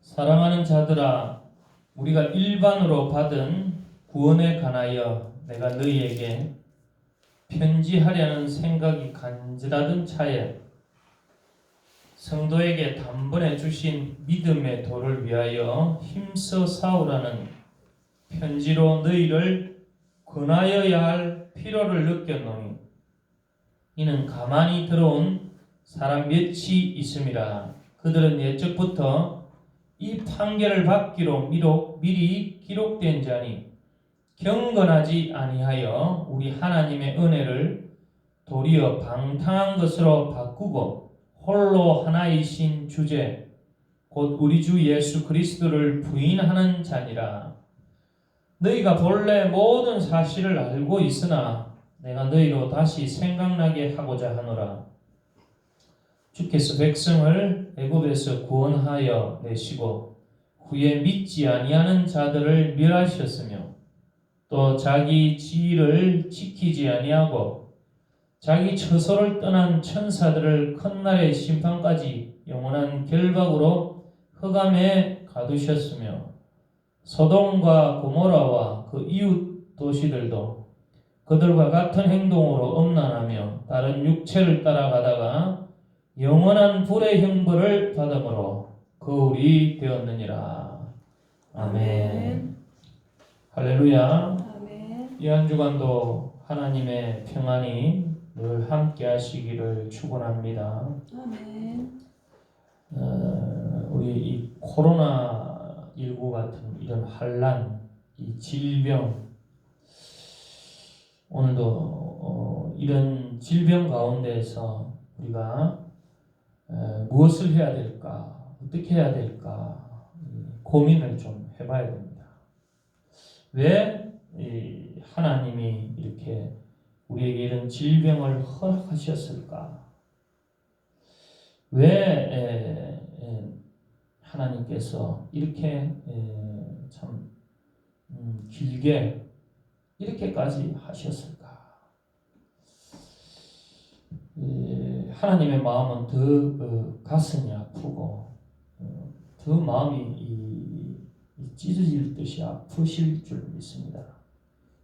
사랑하는 자들아, 우리가 일반으로 받은 구원에 관하여 내가 너희에게 편지하려는 생각이 간절하던 차에 성도에게 단번에 주신 믿음의 도를 위하여 힘써 싸우라는 편지로 너희를 권하여야 할 필요를 느꼈노니 이는 가만히 들어온 사람 몇이 있음이라. 그들은 옛적부터 이 판결을 받기로 미리 기록된 자니 경건하지 아니하여 우리 하나님의 은혜를 도리어 방탕한 것으로 바꾸고 홀로 하나이신 주제 곧 우리 주 예수 그리스도를 부인하는 자니라. 너희가 본래 모든 사실을 알고 있으나 내가 너희로 다시 생각나게 하고자 하노라. 주께서 백성을 애굽에서 구원하여 내시고 후에 믿지 아니하는 자들을 멸하셨으며 또 자기 지위를 지키지 아니하고 자기 처소를 떠난 천사들을 큰날의 심판까지 영원한 결박으로 흑암에 가두셨으며 소돔과 고모라와 그 이웃 도시들도 그들과 같은 행동으로 음란하며 다른 육체를 따라가다가 영원한 불의 형벌을 받음으로 거울이 되었느니라. 아멘. 할렐루야. 아멘. 이 한 주간도 하나님의 평안이 늘 함께 하시기를 축원합니다. 아멘. 우리 이 코로나19 같은 이런 환난, 이 질병, 오늘도 이런 질병 가운데에서 우리가 무엇을 해야 될까, 어떻게 해야 될까 고민을 좀 해봐야 됩니다. 왜 하나님이 이렇게 우리에게 이런 질병을 허락하셨을까? 왜 하나님께서 이렇게 참 길게 이렇게까지 하셨을까? 하나님의 마음은 더 가슴이 아프고 더 마음이 찢어질 듯이 아프실 줄 믿습니다.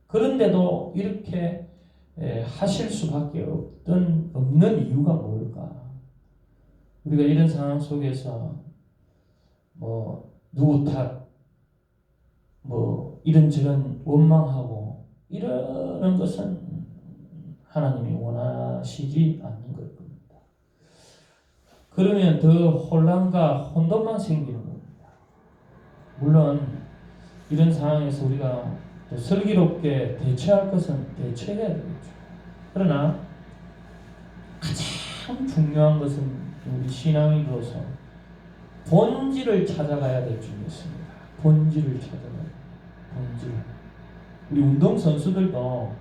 그런데도 이렇게 하실 수밖에 없는 이유가 뭘까? 우리가 이런 상황 속에서 누구 탓, 이런저런 원망하고 이러는 것은 하나님이 원하시지 않는 걸 겁니다. 그러면 더 혼란과 혼돈만 생기는 겁니다. 물론 이런 상황에서 우리가 또 슬기롭게 대처할 것은 대처해야 되겠죠. 그러나 가장 중요한 것은 우리 신앙인으로서 본질을 찾아가야 될 줄 믿습니다. 본질을 찾아가야 돼요. 본질. 우리 운동선수들도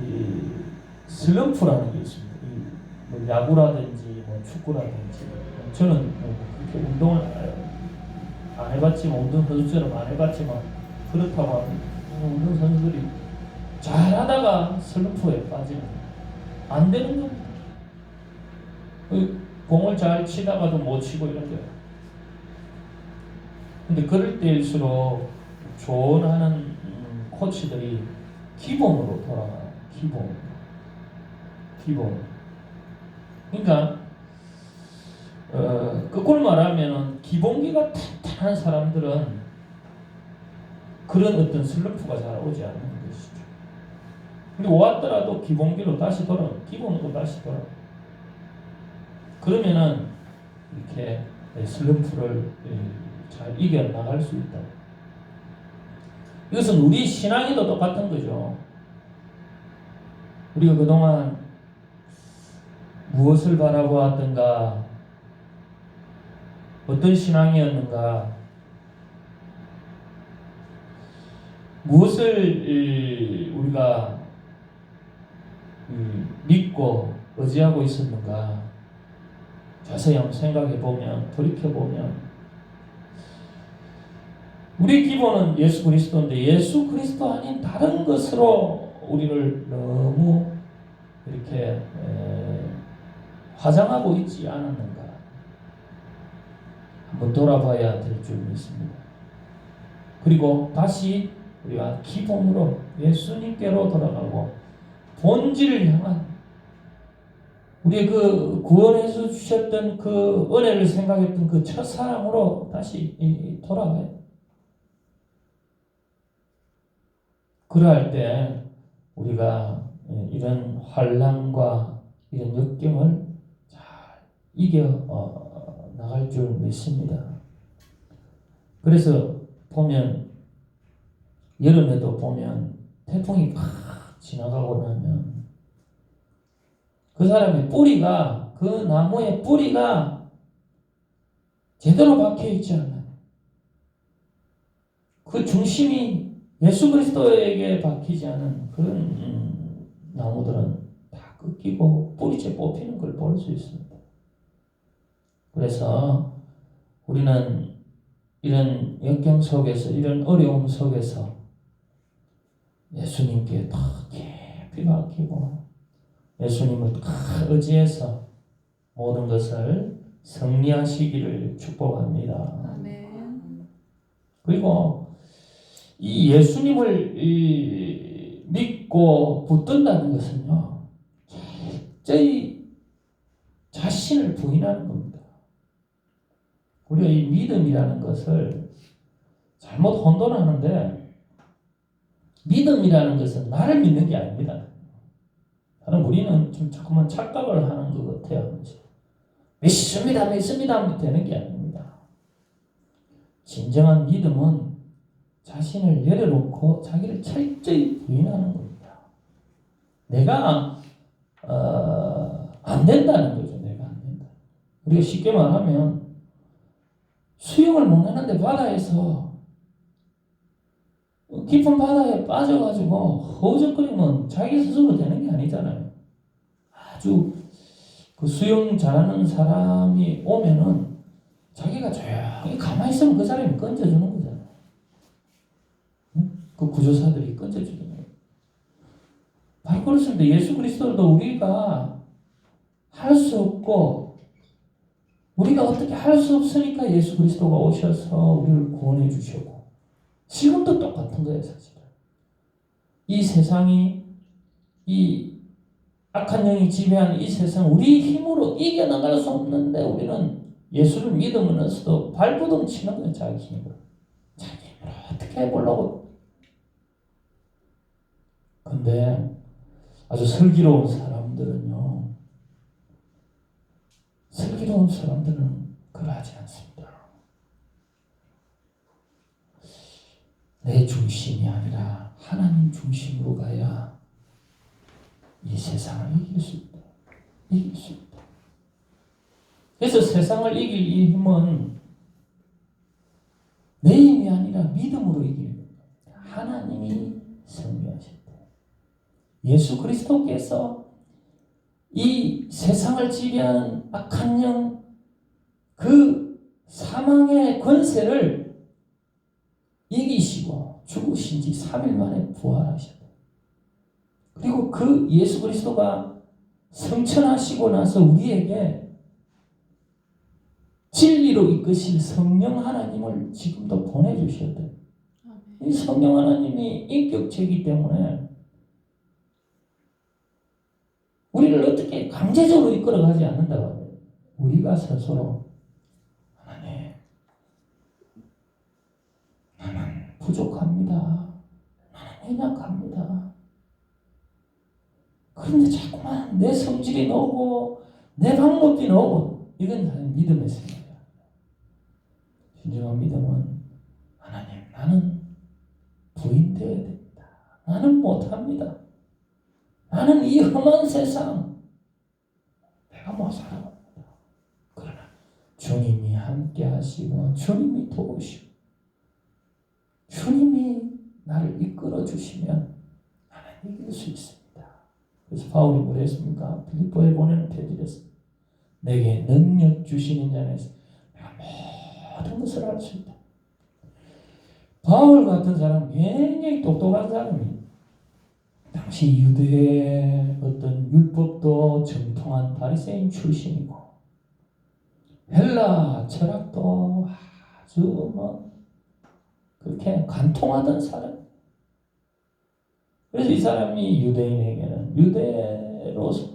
이 슬럼프라는 게 있습니다. 뭐 야구라든지 축구라든지 저는 그렇게 운동을 안 해봤지만 운동선수처럼 안 해봤지만 그렇다고 하면 운동선수들이 잘하다가 슬럼프에 빠지는 안 되는 겁니다. 공을 잘 치다가도 못 치고 이런 거예요. 근데 그럴 때일수록 조언하는 코치들이 기본으로 돌아가요. 기본. 그러니까 거꾸로 말하면 기본기가 탄탄한 사람들은 그런 어떤 슬럼프가 잘 오지 않는 것이죠. 근데 왔더라도 기본기로 다시 기본으로 다시 돌아. 그러면은 이렇게 슬럼프를 잘 이겨나갈 수 있다. 이것은 우리 신앙에도 똑같은 거죠. 우리가 그동안 무엇을 바라보았던가, 어떤 신앙이었는가, 무엇을 우리가 믿고 의지하고 있었는가, 자세히 한번 생각해보면, 돌이켜보면 우리 기본은 예수 그리스도인데 예수 그리스도 아닌 다른 것으로 우리를 너무 이렇게 화장하고 있지 않았는가. 한번 돌아봐야 될 줄 믿습니다. 그리고 다시 우리가 기본으로 예수님께로 돌아가고 본질을 향한 우리의 그 구원해서 주셨던 그 은혜를 생각했던 그 첫사랑으로 다시 돌아가요. 그러할 때 우리가 이런 환난과 이런 역경을 잘 이겨 나갈 줄 믿습니다. 그래서 보면 여름에도 보면 태풍이 팍 지나가고 나면 그 사람의 뿌리가 그 나무의 뿌리가 제대로 박혀 있지 않아요. 그 중심이 예수 그리스도에게 박히지 않은 그런 나무들은 다 꺾이고 뿌리째 뽑히는 걸 볼 수 있습니다. 그래서 우리는 이런 역경 속에서 이런 어려움 속에서 예수님께 더 깊이 박히고 예수님을 더 의지해서 모든 것을 승리하시기를 축복합니다. 아멘. 그리고 이 예수님을 믿고 붙든다는 것은요, 철저히 자신을 부인하는 겁니다. 우리가 이 믿음이라는 것을 잘못 혼돈하는데, 믿음이라는 것은 나를 믿는 게 아닙니다. 우리는 좀 자꾸만 착각을 하는 것 같아요. 믿습니다, 믿습니다 되는 게 아닙니다. 진정한 믿음은 자신을 내려놓고 자기를 철저히 부인하는 겁니다. 내가 안 된다는 거죠. 내가 안 된다. 우리가 쉽게 말하면 수영을 못하는데 바다에서 깊은 바다에 빠져가지고 허우적거리면 자기 스스로 되는 게 아니잖아요. 아주 그 수영 잘하는 사람이 오면은 자기가 조용히 가만히 있으면 그 사람이 건져주는 거잖아요. 그 구조사들이 건져주잖아요. 바로 그렇습니다. 예수 그리스도도 우리가 할 수 없고 우리가 어떻게 할 수 없으니까 예수 그리스도가 오셔서 우리를 구원해 주셨고 지금도 똑같은 거예요. 사실은 이 세상이 이 악한 영이 지배하는 이 세상 우리 힘으로 이겨나갈 수 없는데 우리는 예수를 믿으면서도 발버둥 치는 거예요. 자기 힘으로 어떻게 해보려고. 근데 아주 슬기로운 사람들은요, 슬기로운 사람들은 그러하지 않습니다. 내 중심이 아니라 하나님 중심으로 가야 이 세상을 이길 수 있다. 이길 수 있다. 그래서 세상을 이길 이 힘은 내 힘이 아니라 믿음으로 이기는 겁니다. 하나님이 승리하실 때 예수 그리스도께서 이 세상을 지배하는 악한 영, 그 사망의 권세를 이기시고 죽으신 지 3일 만에 부활하셨다. 그리고 그 예수 그리스도가 성천하시고 나서 우리에게 진리로 이끄실 성령 하나님을 지금도 보내주셨대. 이 성령 하나님이 인격체이기 때문에 우리를 어떻게 강제적으로 이끌어가지 않는다고. 우리가 스스로 하나님, 나는 부족합니다. 나는 연약합니다. 그런데 자꾸만 내 성질이 나오고 내 방법이 나오고 이건 믿음의 생각이야. 진정한 믿음은 하나님, 나는 부인되어야 됩니다. 나는 못합니다. 나는 이 험한 세상 내가 못 살아갑니다. 그러나 주님이 함께 하시고 주님이 도우시고 주님이 나를 이끌어 주시면 나는 이길 수 있습니다. 그래서 바울이 뭐랬습니까? 빌립보에 보내는 편지에서 내게 능력 주시는 자에서 내가 모든 것을 할 수 있다. 바울 같은 사람 굉장히 똑똑한 사람이에요. 당시 유대의 어떤 율법도 정통한 바리새인 출신이고 헬라 철학도 아주 그렇게 관통하던 사람. 그래서 이 사람이 유대인에게는 유대로서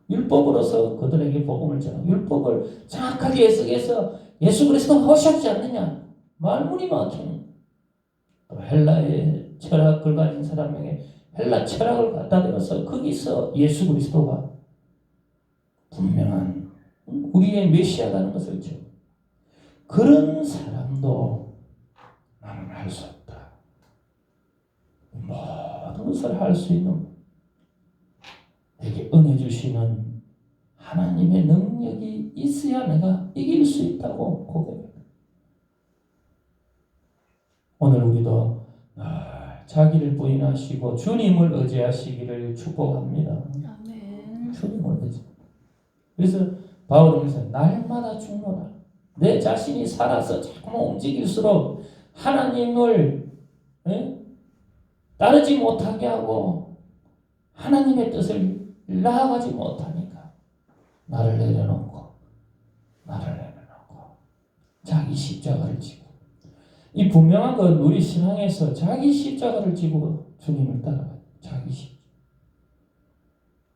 율법으로서 그들에게 복음을 전하고 율법을 정확하게 해석해서 예수 그리스도 호시하지 않느냐 말문이 막히는. 또 헬라의 철학을 가진 사람에게 헬라 철학을 갖다 대어서 거기서 예수 그리스도가 분명한 우리의 메시아라는 것을 죠. 그런 사람도 나는 할 수 없다. 모든 것을 할 수 있는 내게 은혜 주시는 하나님의 능력이 있어야 내가 이길 수 있다고 고백합니다. 오늘 우리도 자기를 부인하시고 주님을 의지하시기를 축복합니다. 아멘. 주님을 의지. 그래서 바울은 그래서 날마다 죽노라. 내 자신이 살아서 자꾸만 움직일수록 하나님을 따르지 못하게 하고 하나님의 뜻을 나아가지 못하니까 나를 내려놓고 자기 십자가를 지고 이 분명한 건 우리 신앙에서 자기 십자가를 지고 주님을 따라가요.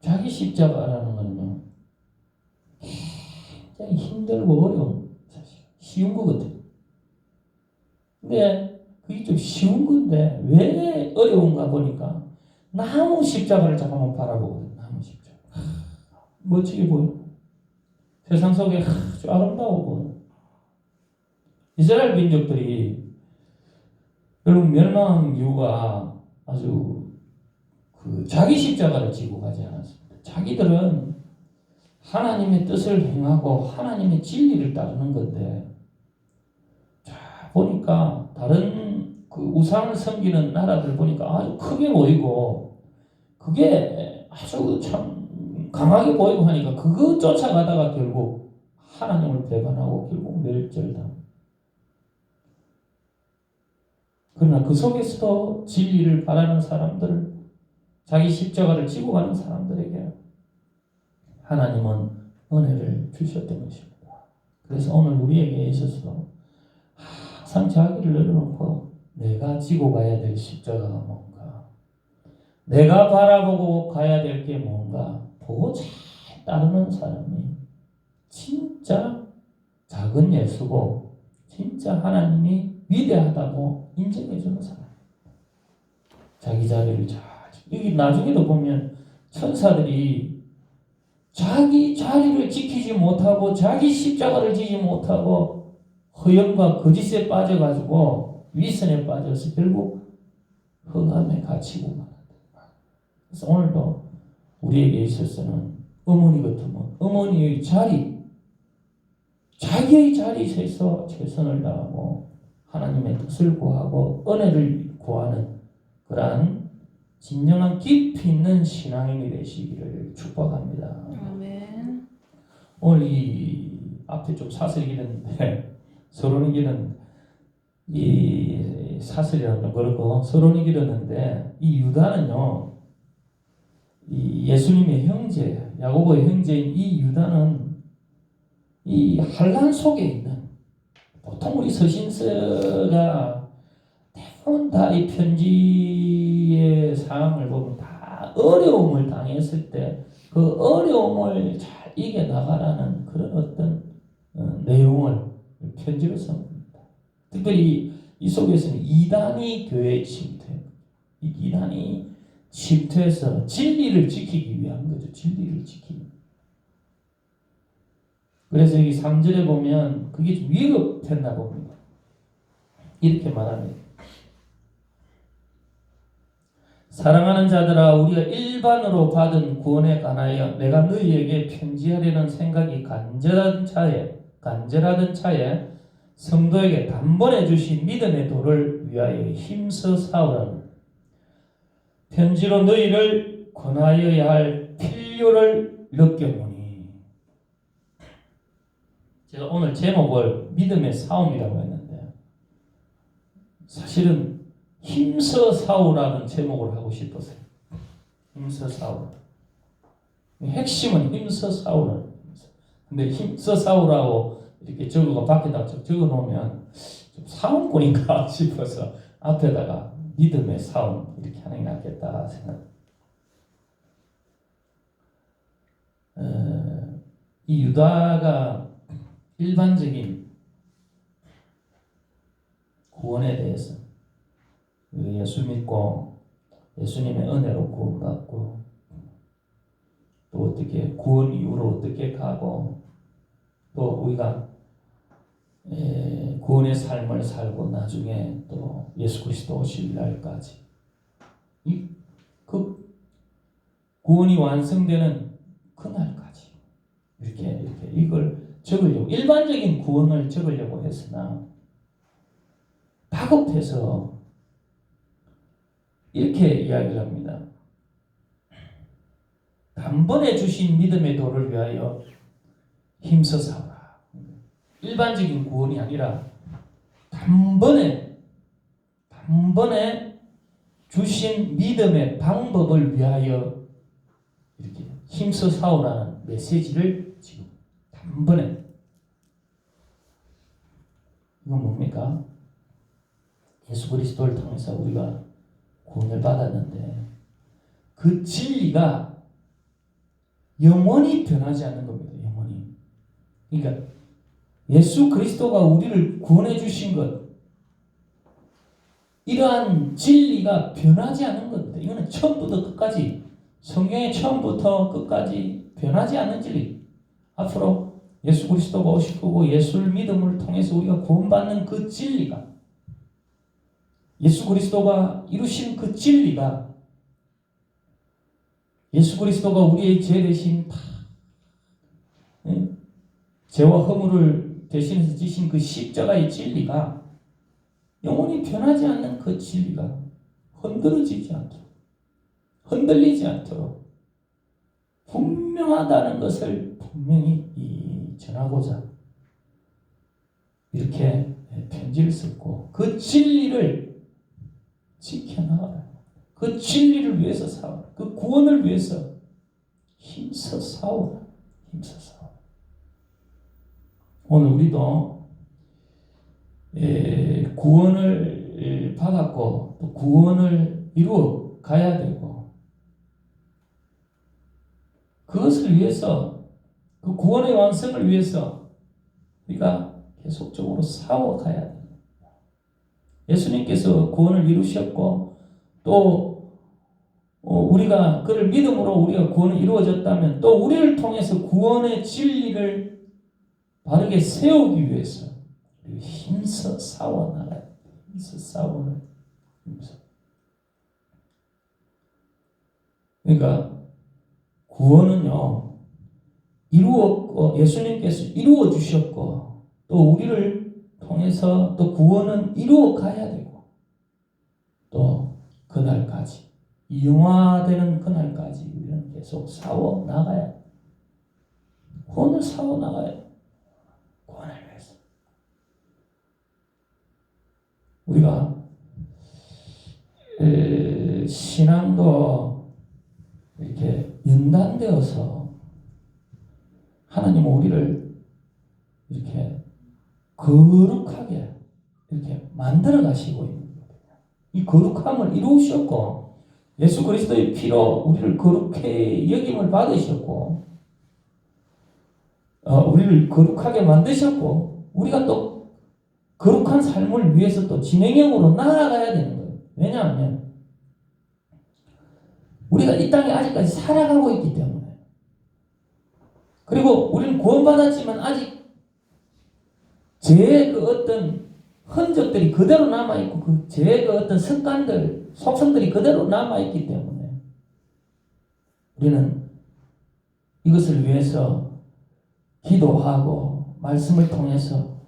자기 십자가라는 거는요 굉장히 힘들고 어려운 사실 쉬운 거거든요. 근데 그게 좀 쉬운 건데 왜 어려운가 보니까 나무 십자가를 잠깐만 바라보거든요. 나무 십자가 멋지게 보여. 세상 속에 아주 아름다워 보여. 이스라엘 민족들이 결국 멸망한 이유가 아주 자기 십자가를 지고 가지 않았습니다. 자기들은 하나님의 뜻을 행하고 하나님의 진리를 따르는 건데, 자 보니까 다른 그 우상을 섬기는 나라들 보니까 아주 크게 보이고 그게 아주 참 강하게 보이고 하니까 그거 쫓아가다가 결국 하나님을 배반하고 결국 멸절당. 그러나 그 속에서도 진리를 바라는 사람들, 자기 십자가를 지고 가는 사람들에게 하나님은 은혜를 주셨던 것입니다. 그래서 오늘 우리에게 있어서도 항상 자기를 내려놓고 내가 지고 가야 될 십자가가 뭔가, 내가 바라보고 가야 될 게 뭔가 보고 잘 따르는 사람이 진짜 작은 예수고 진짜 하나님이 위대하다고 인정해주는 사람. 자기 자리를 잘, 여기 나중에도 보면 천사들이 자기 자리를 지키지 못하고 자기 십자가를 지지 못하고 허영과 거짓에 빠져가지고 위선에 빠져서 결국 흑암에 갇히고 말한다. 그래서 오늘도 우리에게 있어서는 어머니 같으면 어머니의 자리, 자기의 자리에서 최선을 다하고 하나님의 뜻을 구하고 은혜를 구하는 그러한 진정한 깊이 있는 신앙인이 되시기를 축복합니다. 아멘. 오늘 이 앞에 좀 사설이 길었는데 서론이 길었는데 이 사설이라는 건 그렇고 서론이 길었는데 이 유다는요 이 예수님의 형제 야고보의 형제인 이 유다는 이 환난 속에 있는, 보통 우리 서신서가 대부분 다 이 편지의 상황을 보면 다 어려움을 당했을 때 그 어려움을 잘 이겨나가라는 그런 어떤 내용을 편지로 씁니다. 특별히 이 속에서는 이단이 교회에 침투해요. 이 이단이 침투해서 진리를 지키기 위한 거죠. 진리를 지키기. 그래서 여기 3절에 보면 그게 좀 위급했나 봅니다. 이렇게 말합니다. 사랑하는 자들아, 우리가 일반으로 받은 구원에 관하여 내가 너희에게 편지하려는 생각이 간절하던 차에 성도에게 단번에 주신 믿음의 도를 위하여 힘써 싸우라는 편지로 너희를 권하여야 할 필요를 느꼈노니. 제가 오늘 제목을 믿음의 싸움이라고 했는데 사실은 힘써 싸우라는 제목을 하고 싶었어요. 힘써 싸우라. 핵심은 힘써 싸우라. 근데 힘써 싸우라고 이렇게 적어가 밖에다 적어 놓으면 좀 사원꾼인가 싶어서 앞에다가 믿음의 사원 이렇게 하는 게 낫겠다 생각. 이 유다가 일반적인 구원에 대해서 예수 믿고 예수님의 은혜로 구원받고 또 어떻게 구원 이후로 어떻게 가고 또 우리가 구원의 삶을 살고 나중에 또 예수 그리스도 오실 날까지 그 구원이 완성되는 그날까지 이렇게 이걸 적으려고 일반적인 구원을 적으려고 했으나 다급해서 이렇게 이야기를 합니다. 단번에 주신 믿음의 도를 위하여 힘써 싸우라. 일반적인 구원이 아니라 단번에 주신 믿음의 방법을 위하여 이렇게 힘써 싸우라는 메시지를 지금 단번에. 이건 뭡니까? 예수 그리스도를 통해서 우리가 구원을 받았는데 그 진리가 영원히 변하지 않는 겁니다. 영원히. 그러니까 예수 그리스도가 우리를 구원해 주신 것, 이러한 진리가 변하지 않는 겁니다. 이거는 처음부터 끝까지, 성경의 처음부터 끝까지 변하지 않는 진리. 앞으로 예수 그리스도가 오실 거고 예수를 믿음을 통해서 우리가 구원받는 그 진리가, 예수 그리스도가 이루신 그 진리가, 예수 그리스도가 우리의 죄 대신 죄와 허물을 대신해서 지신 그 십자가의 진리가 영원히 변하지 않는 그 진리가 흔들어지지 않도록, 흔들리지 않도록 분명하다는 것을 분명히 전하고자 이렇게 편지를 썼고, 그 진리를 지켜나가라. 그 진리를 위해서 싸워라. 그 구원을 위해서 힘써 싸워라. 힘써 싸워라. 오늘 우리도 구원을 받았고 또 구원을 이루어 가야 되고, 그것을 위해서, 그 구원의 완성을 위해서 우리가 계속적으로 싸워가야 됩니다. 예수님께서 구원을 이루셨고 또 우리가 그를 믿음으로 우리가 구원이 이루어졌다면 또 우리를 통해서 구원의 진리를 바르게 세우기 위해서 힘써 싸워나가야 돼. 힘써 싸워는 힘써. 그러니까 구원은요, 예수님께서 이루어 주셨고 또 우리를 통해서 또 구원은 이루어 가야 되고, 또 그날까지, 영화되는 그날까지 우리는 계속 싸워 나가야 돼. 구원을 싸워 나가야 돼. 구원을 위해서. 우리가 신앙도 이렇게 연단되어서 하나님은 우리를 이렇게 거룩하게 이렇게 만들어 가시고 있는 거예요. 이 거룩함을 이루셨고 예수 그리스도의 피로 우리를 거룩해 여김을 받으셨고 우리를 거룩하게 만드셨고, 우리가 또 거룩한 삶을 위해서 또 진행형으로 나아가야 되는 거예요. 왜냐하면 우리가 이 땅에 아직까지 살아가고 있기 때문에, 그리고 우리는 구원받았지만 아직 죄의 그 어떤 흔적들이 그대로 남아있고 그 죄의 그 어떤 습관들, 속성들이 그대로 남아있기 때문에 우리는 이것을 위해서 기도하고 말씀을 통해서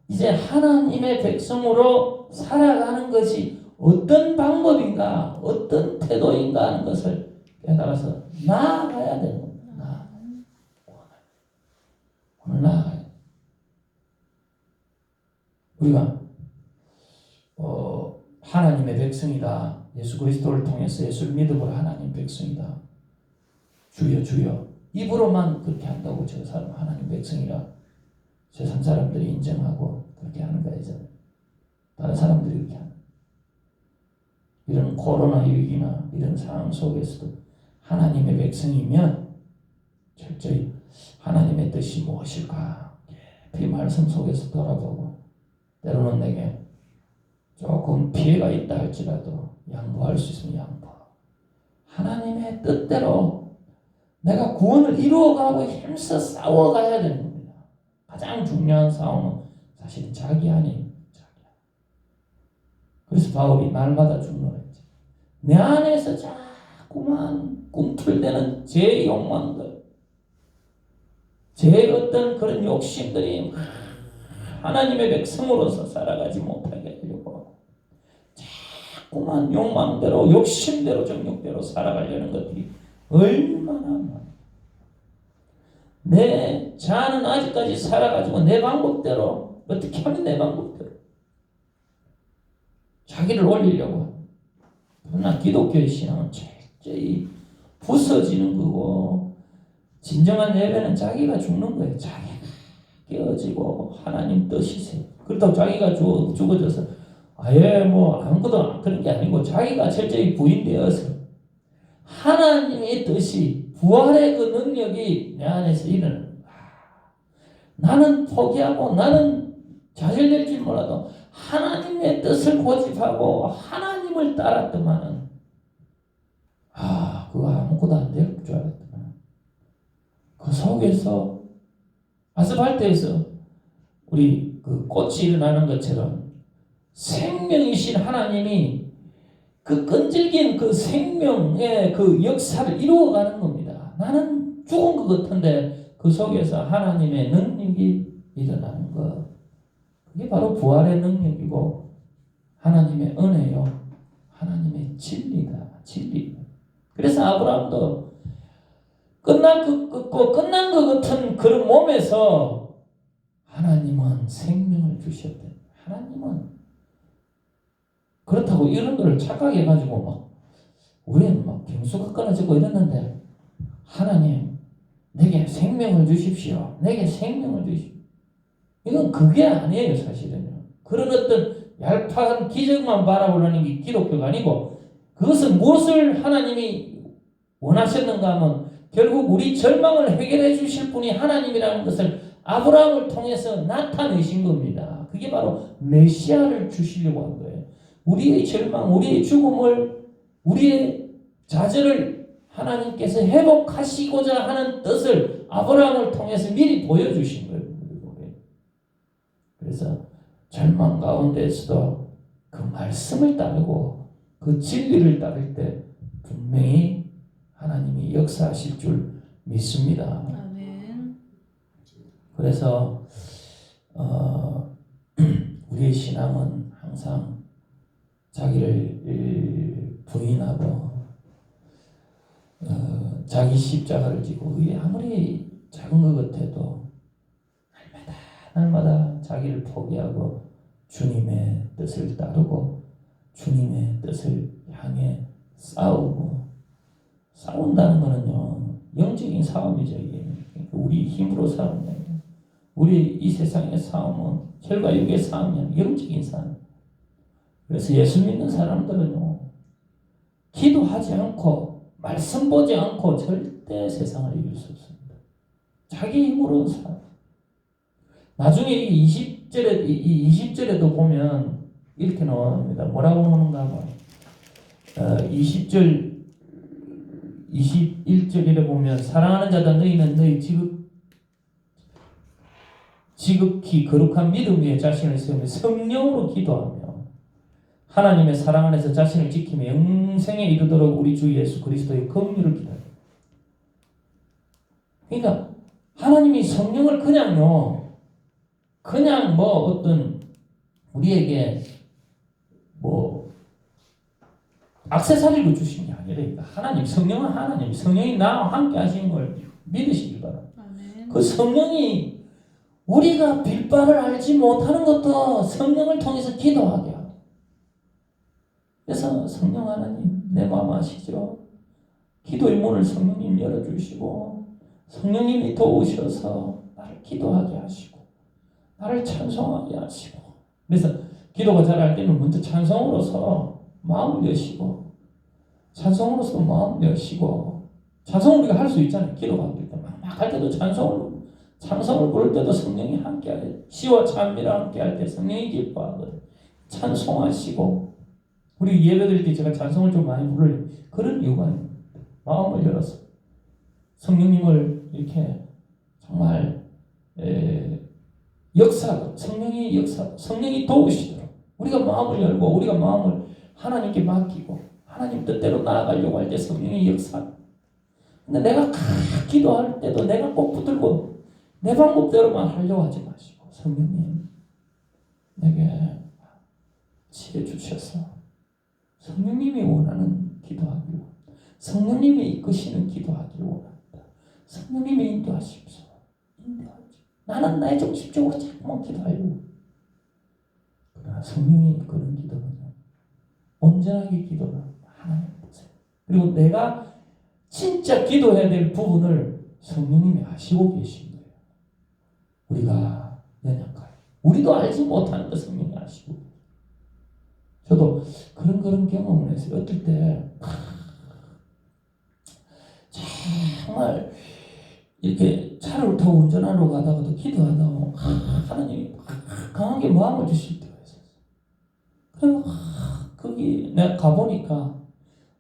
이제 하나님의 백성으로 살아가는 것이 어떤 방법인가, 어떤 태도인가 하는 것을 깨달아서 나아가야 되는 겁니다. 오늘 나아가야 돼. 우리가 하나님의 백성이다. 예수 그리스도를 통해서 예수를 믿음으로 하나님 백성이다. 주여 주여. 입으로만 그렇게 한다고 저 사람 하나님 백성이라 세상 사람들이 인정하고 그렇게 하는 거예요. 다른 사람들이 그렇게 하는 거예요. 이런 코로나 위기나 이런 상황 속에서도 하나님의 백성이면 철저히 하나님의 뜻이 무엇일까 깊이 말씀 속에서 돌아보고 때로는 내게 조금 피해가 있다 할지라도 양보할 수 있으면 양보. 하나님의 뜻대로 내가 구원을 이루어가고 힘써 싸워가야 되는 겁니다. 가장 중요한 싸움은 사실은 자기 안에 자기 안. 그래서 바울이 날마다 죽노랬지. 내 안에서 자꾸만 꿈틀대는 제 욕망들, 제 어떤 그런 욕심들이 하나님의 백성으로서 살아가지 못하게 하려고 자꾸만 욕망대로 욕심대로 정욕대로 살아가려는 것들이 얼마나 많아. 내 자아는 아직까지 살아가지고 내 방법대로 어떻게 하면 내 방법대로 자기를 올리려고. 그러나 기독교의 신앙은 철저히 부서지는 거고 진정한 예배는 자기가 죽는 거예요. 자기가 깨어지고 하나님 뜻이세요. 그렇다고 자기가 죽어져서 아예 뭐 아무것도 그런 게 아니고 자기가 철저히 부인되어서 하나님의 뜻이 부활의 그 능력이 내 안에서 일어나는 거야. 나는 포기하고 나는 좌절될지 몰라도 하나님의 뜻을 고집하고 하나님을 따랐더만은 그거 아무것도 안 될 줄 알았더만 그 속에서 아스팔트에서 우리 그 꽃이 일어나는 것처럼 생명이신 하나님이 그 끈질긴 그 생명의 그 역사를 이루어가는 겁니다. 나는 죽은 것 같은데 그 속에서 하나님의 능력이 일어나는 것. 그게 바로 부활의 능력이고 하나님의 은혜요. 하나님의 진리다. 진리. 그래서 아브라함도 끝난 것 같은 그런 몸에서 하나님은 생명을 주셨대. 하나님은 그렇다고 이런 걸 착각해가지고 막 우리는 막 경수가 끊어지고 이랬는데 하나님 내게 생명을 주십시오. 내게 생명을 주십시오. 이건 그게 아니에요. 사실은요. 그런 어떤 얄팍한 기적만 바라보려는 게 기독교가 아니고 그것은 무엇을 하나님이 원하셨는가 하면 결국 우리 절망을 해결해 주실 분이 하나님이라는 것을 아브라함을 통해서 나타내신 겁니다. 그게 바로 메시아를 주시려고 한 거예요. 우리의 절망, 우리의 죽음을, 우리의 좌절을 하나님께서 회복하시고자 하는 뜻을 아브라함을 통해서 미리 보여주신 거예요. 그래서 절망 가운데에서도 그 말씀을 따르고 그 진리를 따를 때 분명히 하나님이 역사하실 줄 믿습니다. 아멘. 그래서 우리의 신앙은 항상 자기를 부인하고 자기 십자가를 지고 아무리 작은 것 같아도 날마다 자기를 포기하고 주님의 뜻을 따르고 주님의 뜻을 향해 싸운다는 거는요 영적인 싸움이죠. 이게 우리 힘으로 싸우는 게 아니라 우리 이 세상의 싸움은 혈과 육의 싸움이 아니라 영적인 싸움. 그래서 예수 믿는 사람들은요 기도하지 않고 말씀 보지 않고 절대 세상을 이길 수 없습니다. 자기 힘으로 살아. 나중에 이 20절에도 보면 이렇게 나옵니다. 뭐라고 나오는가 하면 20절 21절에 보면 사랑하는 자다 너희는 너희 지극히 거룩한 믿음 위에 자신을 세우며 성령으로 기도하며 하나님의 사랑 안에서 자신을 지키며 영생에 이르도록 우리 주 예수 그리스도의 긍휼을 기다려. 그러니까 하나님이 성령을 그냥 뭐 어떤 우리에게 뭐 액세서리로 주신 게 아니라 하나님 성령은 하나님 성령이 나와 함께 하시는 걸 믿으시기 바랍니다. 그 성령이 우리가 빌바를 알지 못하는 것도 성령을 통해서 기도하게 하고 그래서 성령 하나님 내 마음 아시죠? 기도의 문을 성령님 열어주시고 성령님이 도우셔서 나를 기도하게 하시고 나를 찬송하게 하시고. 그래서 기도가 잘할 때는 먼저 찬송으로서 마음을 여시고, 찬송으로서 마음을 여시고, 찬송을 우리가 할 수 있잖아요. 기도할 때 막 할 때도 찬송을 부를 때도 성령이 함께하게, 시와 찬미랑 함께할 때 성령이 기뻐하거든. 찬송하시고, 우리 예배 드릴 때 제가 찬송을 좀 많이 부르려 그런 이유가 아닙니다. 마음을 열어서 성령님을 이렇게 정말 성령이 도우시도록 우리가 마음을 열고 우리가 마음을 하나님께 맡기고 하나님 뜻대로 나아가려고 할 때 성령이 역사. 근데 내가 기도할 때도 내가 꼭 붙들고 내 방법대로만 하려고 하지 마시고 성령님 내게 지혜 주셔서 성령님이 원하는 기도하기를 원합니다. 성령님이 이끄시는 기도하기를 원합니다. 성령님이 인도하십시오. 나는 나의 중심적으로 자꾸만 기도하려고. 그러나 성령이 이끄는 기도는요, 온전하게 기도를 하나님 보세요. 그리고 내가 진짜 기도해야 될 부분을 성령님이 아시고 계신 거예요. 우리가 연약하여 우리도 알지 못하는 것 성령이 아시고. 저도 그런 경험을 했어요. 어떨 때 정말 이렇게 차를 타고 운전하러 가다가도 기도하다가 하나님이 강하게 마음을 주실 때가 있었어요. 그리고 거기 내가 가보니까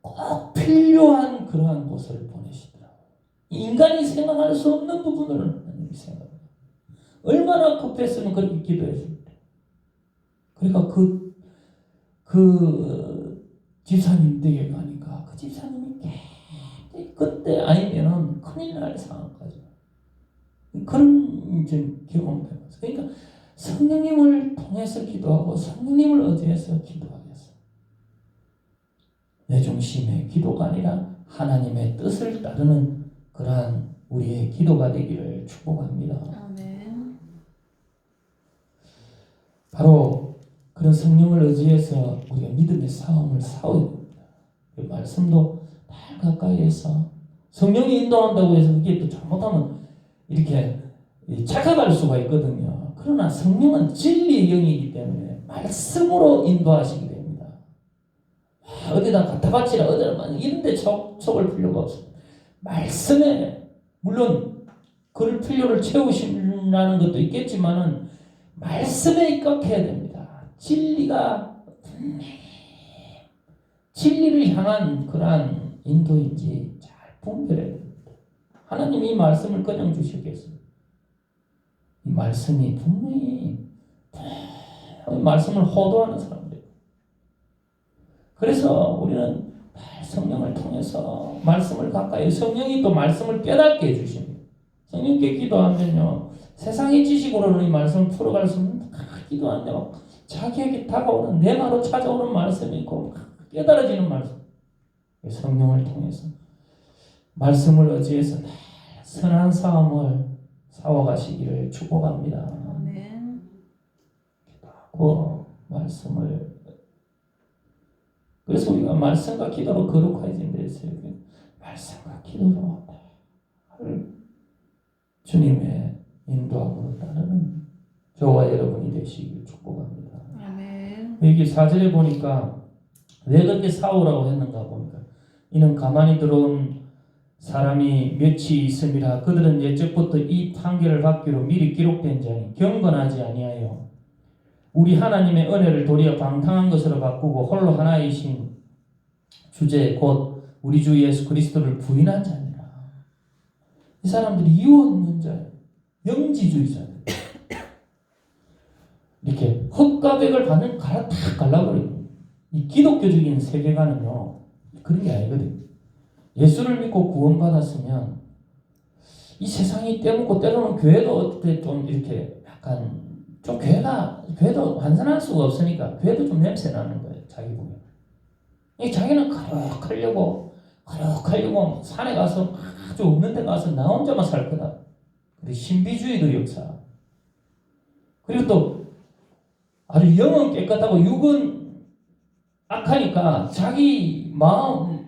꼭 필요한 그러한 곳을 보내시더라고요. 인간이 생각할 수 없는 부분을 하나님이 생각해요. 얼마나 급했으면 그렇게 기도했습니다. 그러니까 그 집사님 댁에 가니까 그 집사님이 그때 아니면은 큰일 날 상황까지 그런 좀 경험을 해봤어요. 그러니까 성령님을 통해서 기도하고 성령님을 의지해서 기도하겠어. 내 중심의 기도가 아니라 하나님의 뜻을 따르는 그러한 우리의 기도가 되기를 축복합니다. 아멘. 바로 그런 성령을 의지해서 우리가 믿음의 싸움을 싸워야 됩니다. 그 말씀도 다 가까이에서 성령이 인도한다고 해서 그게 또 잘못하면 이렇게 착각할 수가 있거든요. 그러나 성령은 진리의 영이기 때문에 말씀으로 인도하시게 됩니다. 어디다 갖다 바치라 어디다 이런 데 속을 필요가 없습니다. 말씀에 물론 그럴 필요를 채우시라는 것도 있겠지만은 말씀에 입각해야 됩니다. 진리를 향한 그러한 인도인지 잘 분별해야 됩니다. 하나님이 이 말씀을 그냥 주시겠습니다. 이 말씀이 분명히 말씀을 호도하는 사람들. 그래서 우리는 성령을 통해서 말씀을 가까이 성령이 또 말씀을 깨닫게 해주십니다. 성령께 기도하면요 세상의 지식으로는 이 말씀을 풀어갈 수 없는 기도하면 자기에게 다가오는 내마로 찾아오는 말씀이 있고 깨달아지는 말씀. 성령을 통해서 말씀을 의지해서 선한 싸움을 싸워가시기를 축복합니다. 아멘. 기도하고 말씀을 그래서 우리가 말씀과 기도로 거룩해진다 했어요. 말씀과 기도로 주님의 인도함으로 따르는 저와 여러분이 되시기를 축복합니다. 아멘. 여기 4절에 보니까 왜 그렇게 싸우라고 했는가 보니까 이는 가만히 들어온 사람이 몇이 있음이라 그들은 예적부터 이 판결을 받기로 미리 기록된 자니 경건하지 아니하여 우리 하나님의 은혜를 도리어 방탕한 것으로 바꾸고 홀로 하나이신 주제 곧 우리 주 예수 그리스도를 부인한 자니라. 이 사람들이 이유 없는 자예요. 영지주의자들. 이렇게 흙과 백을 받는 다 갈라버려요. 이 기독교적인 세계관은요 그런 게 아니거든요. 예수를 믿고 구원받았으면 이 세상이 때묻고 때로는 교회도 어떻게 좀 이렇게 약간 좀 교회도 완전할 수가 없으니까 교회도 좀 냄새 나는 거예요. 자기 보면. 자기는 거룩하려고 산에 가서 아주 없는 데 가서 나 혼자만 살 거다. 그리고 신비주의도 역사. 그리고 또 아주 영은 깨끗하고 육은 악하니까 자기 마음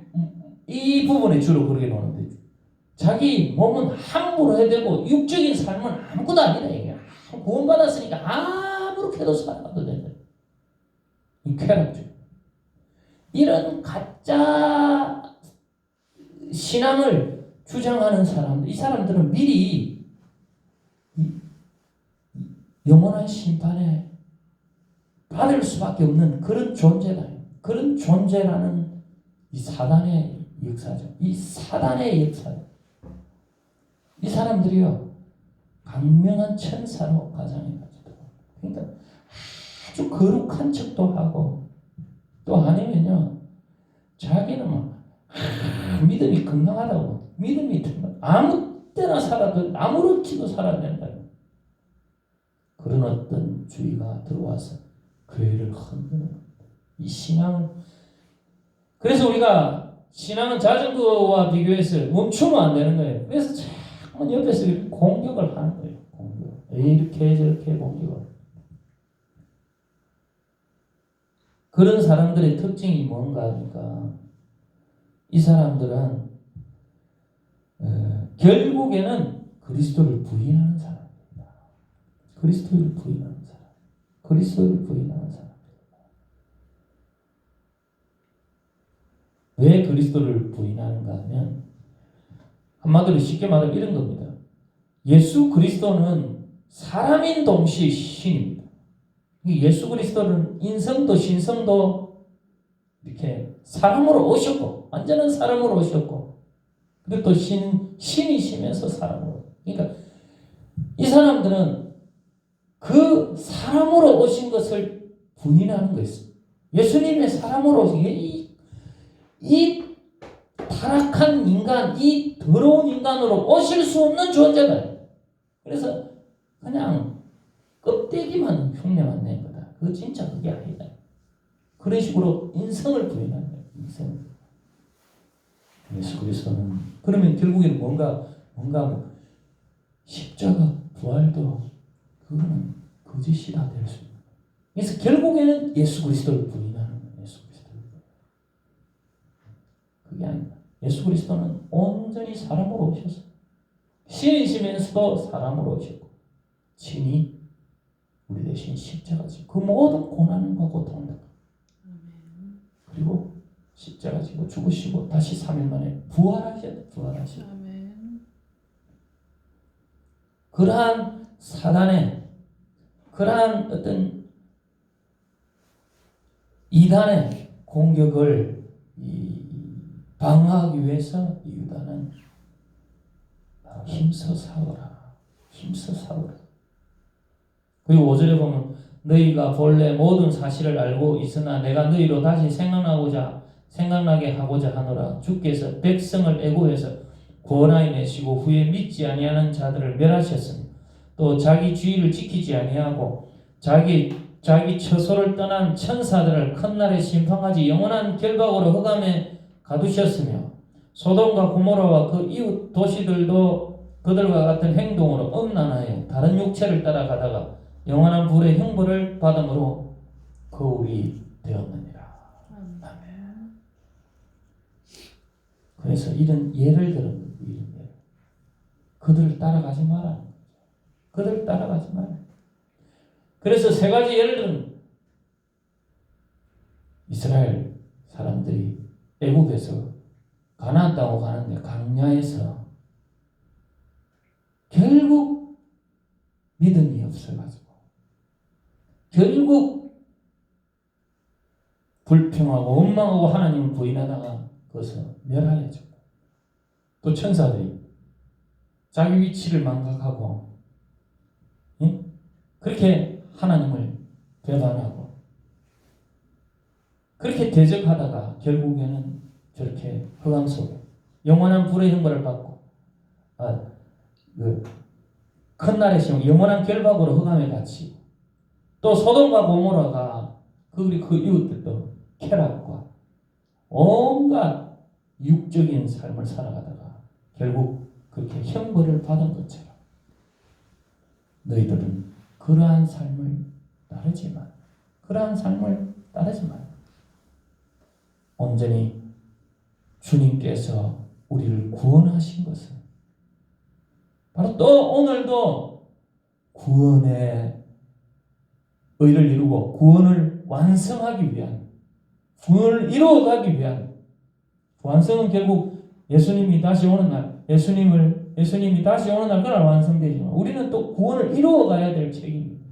이 부분에 주로 그렇게 노는데 자기 몸은 함부로 해대고 육적인 삶은 아무것도 아니다. 이게 구원받았으니까 아무렇게도 살아가도 된다. 이 쾌락주의. 이런 가짜 신앙을 주장하는 사람들, 이 사람들은 미리 영원한 심판에 받을 수밖에 없는 그런 존재다. 그런 존재라는 이 사단의 역사죠. 이 사단의 역사. 이 사람들이요, 강명한 천사로 가장해 가지고, 그러니까 아주 거룩한 척도 하고, 또 아니면요, 자기는 막 믿음이 건강하다고, 믿음이 아무 때나 살아도 아무렇지도 살아야 된다. 그런 어떤 주의가 들어와서 교회를 흔드는 이 신앙은, 그래서 우리가 신앙은 자전거와 비교해서 멈추면 안 되는 거예요. 그래서 자꾸 옆에서 이렇게 공격을 하는 거예요. 공격. 이렇게 저렇게 공격을. 그런 사람들의 특징이 뭔가 하니까 이 사람들은 결국에는 그리스도를 부인하는 사람입니다. 그리스도를 부인하는 사람. 그리스도를 부인하는 사람. 왜 그리스도를 부인하는가 하면 한마디로 쉽게 말하면 이런 겁니다. 예수 그리스도는 사람인 동시에 신입니다. 예수 그리스도는 인성도 신성도 이렇게 사람으로 오셨고, 완전한 사람으로 오셨고, 그리고 또 신이시면서 사람으로. 그러니까 이 사람들은 그 사람으로 오신 것을 부인하는 것이죠. 예수님의 사람으로 오신 이 타락한 인간, 이 더러운 인간으로 오실 수 없는 존재다. 그래서 그냥 껍데기만 흉내만 낸 거다. 그거 진짜 그게 아니다. 그런 식으로 인성을 부인하는 거예요. 인성. 예수 그리스도는 그러면 결국에는 뭔가 십자가 부활도 그거는 거짓이다 될 수 있는. 그래서 결국에는 예수 그리스도를 부인하는 거예요. 예수 그리스도를. 그게 아니다. 예수 그리스도는 온전히 사람으로 오셔서 신이시면서도 사람으로 오셨고, 친히 우리 대신 십자가 지고 그 모든 고난과 고통을 그리고 십자가 지고 죽으시고 다시 3일 만에 부활하셨다. 그러한 사단의, 그러한 어떤 이단의 공격을 방어하기 위해서 유다는 힘써 싸워라. 그리고 5절에 보면 너희가 본래 모든 사실을 알고 있으나 내가 너희로 다시 생각나게 하고자 하노라. 주께서 백성을 애고해서 구원하여 내시고 후에 믿지 아니하는 자들을 멸하셨으며 또 자기 주의를 지키지 아니하고 자기 처소를 떠난 천사들을 큰 날에 심판하지 영원한 결박으로 흑암에 가두셨으며 소돔과 고모라와 그 이웃 도시들도 그들과 같은 행동으로 음란하여 다른 육체를 따라가다가 영원한 불의 형벌을 받음으로 거울이 되었느니라. 아멘. 그래서 이런 예를 들은 이런 예. 그들을 따라가지 마라. 그들을 따라가지 마라. 그래서 세 가지 예를 들은 이스라엘 사람들이 애굽에서 가나안 땅으로 가는데 광야에서 결국 믿음이 없어가지고 결국 불평하고 원망하고 하나님을 부인하다가 거기서 멸하여졌고, 또 천사들이 자기 위치를 망각하고 그렇게 하나님을 배반하고 그렇게 대적하다가 결국에는 저렇게 흑암 속에 영원한 불의 형벌을 받고 큰 날에 시험 영원한 결박으로 흑암에 갇히고, 또 소돔과 고모라가 그 이웃들도 쾌락과 온갖 육적인 삶을 살아가다가 결국 그렇게 형벌을 받은 것처럼 너희들은 그러한 삶을 따르지 마. 온전히 주님께서 우리를 구원하신 것은 바로 또 오늘도 구원의 의를 이루고 구원을 완성하기 위한, 구원을 이루어가기 위한, 완성은 결국 예수님이 다시 오는 날, 예수님이 다시 오는 날 그날 완성되지만 우리는 또 구원을 이루어가야 될 책임입니다.